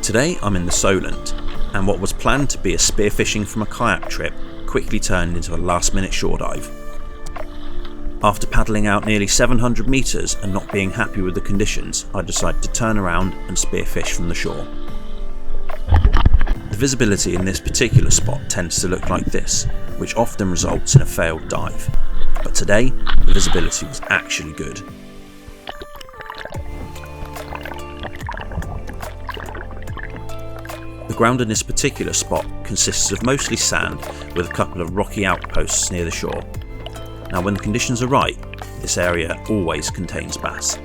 Today I'm in the Solent, and what was planned to be a spearfishing from a kayak trip quickly turned into a last-minute shore dive. After paddling out nearly 700 metres and not being happy with the conditions, I decided to turn around and spearfish from the shore. The visibility in this particular spot tends to look like this, which often results in a failed dive, but today the visibility was actually good. The ground in this particular spot consists of mostly sand with a couple of rocky outposts near the shore. Now when the conditions are right, this area always contains bass.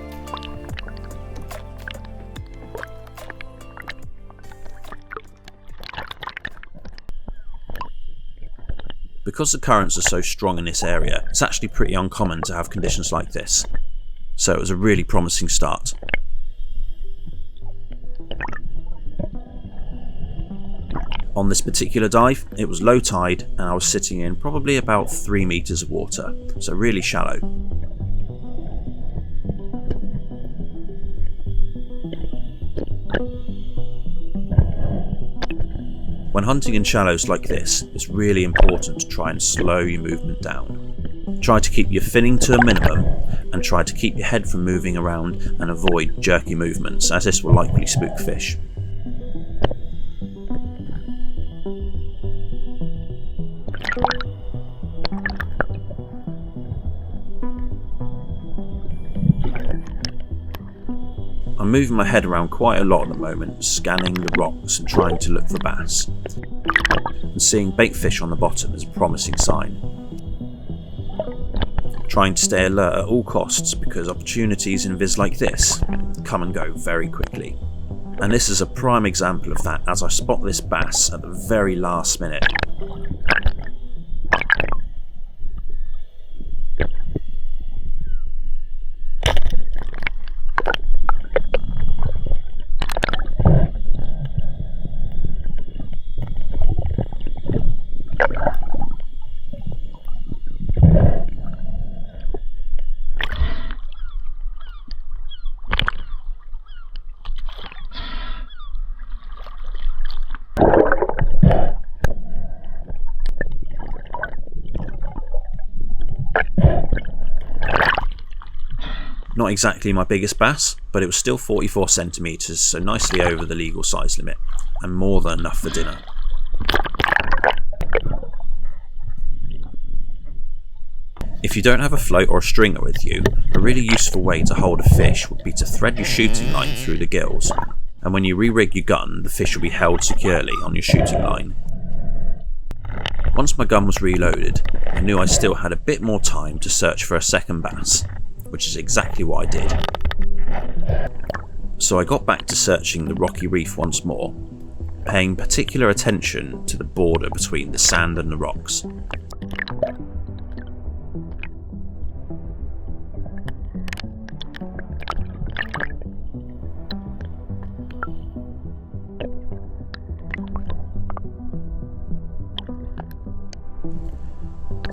Because the currents are so strong in this area, it's actually pretty uncommon to have conditions like this, so it was a really promising start. On this particular dive, it was low tide and I was sitting in probably about 3 metres of water, so really shallow. When hunting in shallows like this, it's really important to try and slow your movement down. Try to keep your finning to a minimum and try to keep your head from moving around and avoid jerky movements, as this will likely spook fish. I'm moving my head around quite a lot at the moment, scanning the rocks and trying to look for bass. And seeing bait fish on the bottom is a promising sign. Trying to stay alert at all costs because opportunities in viz like this come and go very quickly. And this is a prime example of that, as I spot this bass at the very last minute. Not exactly my biggest bass, but it was still 44 centimetres, so nicely over the legal size limit, and more than enough for dinner. If you don't have a float or a stringer with you, a really useful way to hold a fish would be to thread your shooting line through the gills, and when you re-rig your gun, the fish will be held securely on your shooting line. Once my gun was reloaded, I knew I still had a bit more time to search for a second bass, which is exactly what I did. So I got back to searching the rocky reef once more, paying particular attention to the border between the sand and the rocks.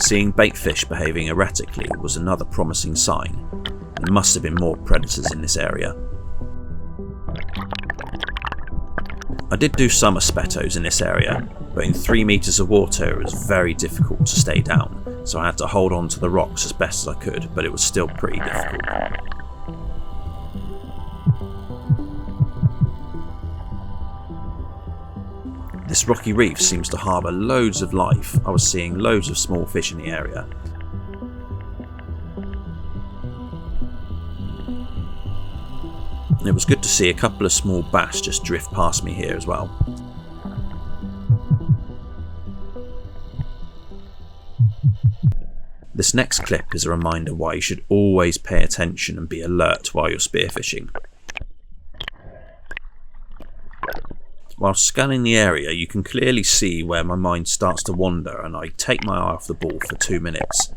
Seeing bait fish behaving erratically was another promising sign. There must have been more predators in this area. I did do some espettos in this area, but in 3 metres of water it was very difficult to stay down, so I had to hold on to the rocks as best as I could, but it was still pretty difficult. This rocky reef seems to harbour loads of life. I was seeing loads of small fish in the area. It was good to see a couple of small bass just drift past me here as well. This next clip is a reminder why you should always pay attention and be alert while you're spearfishing. While scanning the area, you can clearly see where my mind starts to wander and I take my eye off the ball for 2 minutes,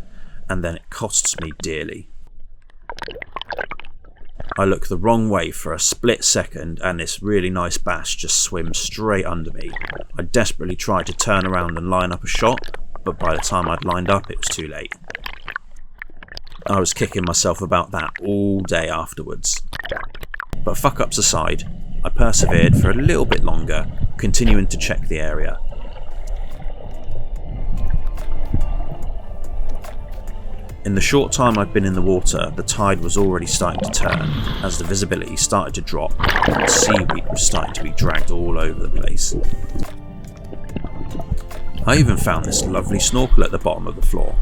and then it costs me dearly. I look the wrong way for a split second and this really nice bass just swims straight under me. I desperately tried to turn around and line up a shot, but by the time I'd lined up it was too late. I was kicking myself about that all day afterwards. But fuck ups aside, I persevered for a little bit longer, continuing to check the area. In the short time I'd been in the water, the tide was already starting to turn as the visibility started to drop and the seaweed was starting to be dragged all over the place. I even found this lovely snorkel at the bottom of the floor.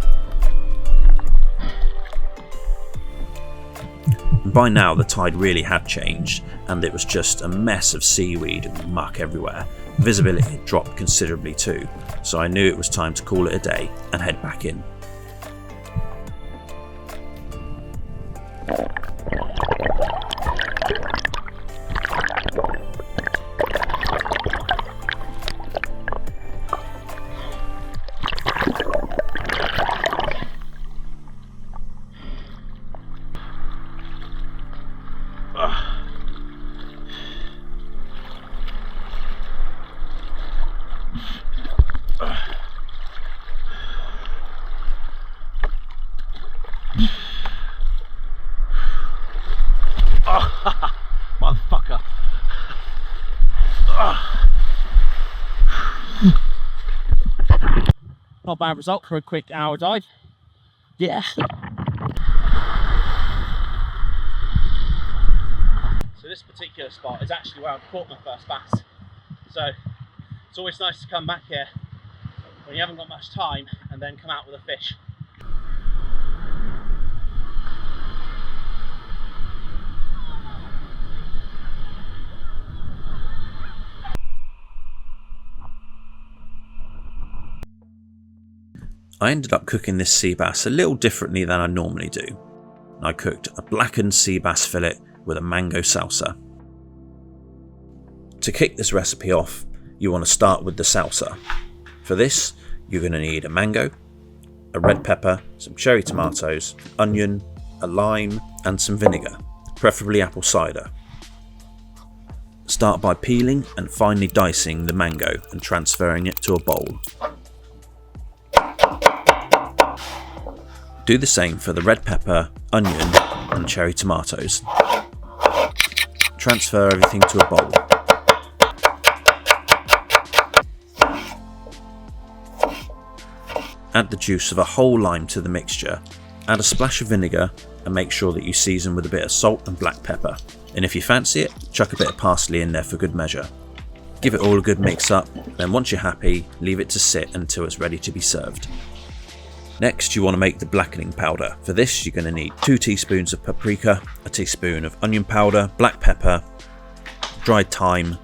And by now the tide really had changed and it was just a mess of seaweed and muck everywhere. Visibility had dropped considerably too, so I knew it was time to call it a day and head back in. Motherfucker. Not bad result for a quick hour dive. Yeah. So this particular spot is actually where I caught my first bass. So it's always nice to come back here when you haven't got much time and then come out with a fish. I ended up cooking this sea bass a little differently than I normally do. I cooked a blackened sea bass fillet with a mango salsa. To kick this recipe off, you want to start with the salsa. For this, you're going to need a mango, a red pepper, some cherry tomatoes, onion, a lime and some vinegar, preferably apple cider. Start by peeling and finely dicing the mango and transferring it to a bowl. Do the same for the red pepper, onion and cherry tomatoes. Transfer everything to a bowl. Add the juice of a whole lime to the mixture. Add a splash of vinegar and make sure that you season with a bit of salt and black pepper. And if you fancy it, chuck a bit of parsley in there for good measure. Give it all a good mix up, then once you're happy, leave it to sit until it's ready to be served. Next, you want to make the blackening powder. For this, you're going to need 2 teaspoons of paprika, a teaspoon of onion powder, black pepper, dried thyme,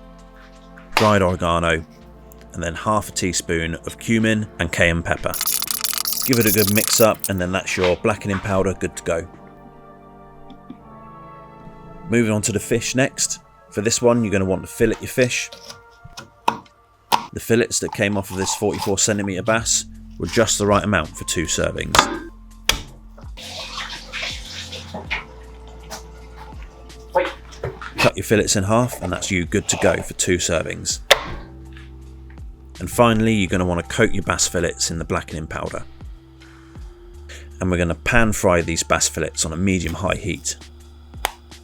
dried oregano, and then half a teaspoon of cumin and cayenne pepper. Give it a good mix up and then that's your blackening powder good to go. Moving on to the fish next. For this one, you're going to want to fillet your fish. The fillets that came off of this 44cm bass were just the right amount for 2 servings. Cut your fillets in half and that's you good to go for 2 servings. And finally, you're going to want to coat your bass fillets in the blackening powder. And we're going to pan fry these bass fillets on a medium-high heat.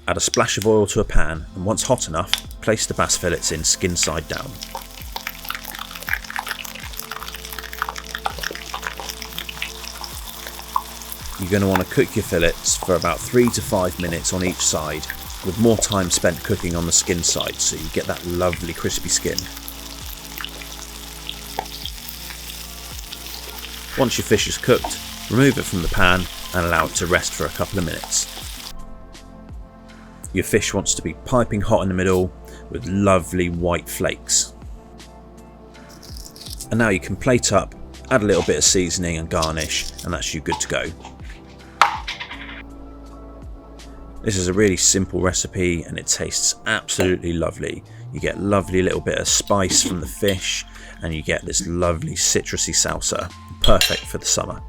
Add a splash of oil to a pan and once hot enough, place the bass fillets in skin side down. You're going to want to cook your fillets for about 3 to 5 minutes on each side, with more time spent cooking on the skin side so you get that lovely crispy skin. Once your fish is cooked, remove it from the pan and allow it to rest for a couple of minutes. Your fish wants to be piping hot in the middle with lovely white flakes. And now you can plate up, add a little bit of seasoning and garnish, and that's you good to go. This is a really simple recipe and it tastes absolutely lovely. You get a lovely little bit of spice from the fish and you get this lovely citrusy salsa, perfect for the summer.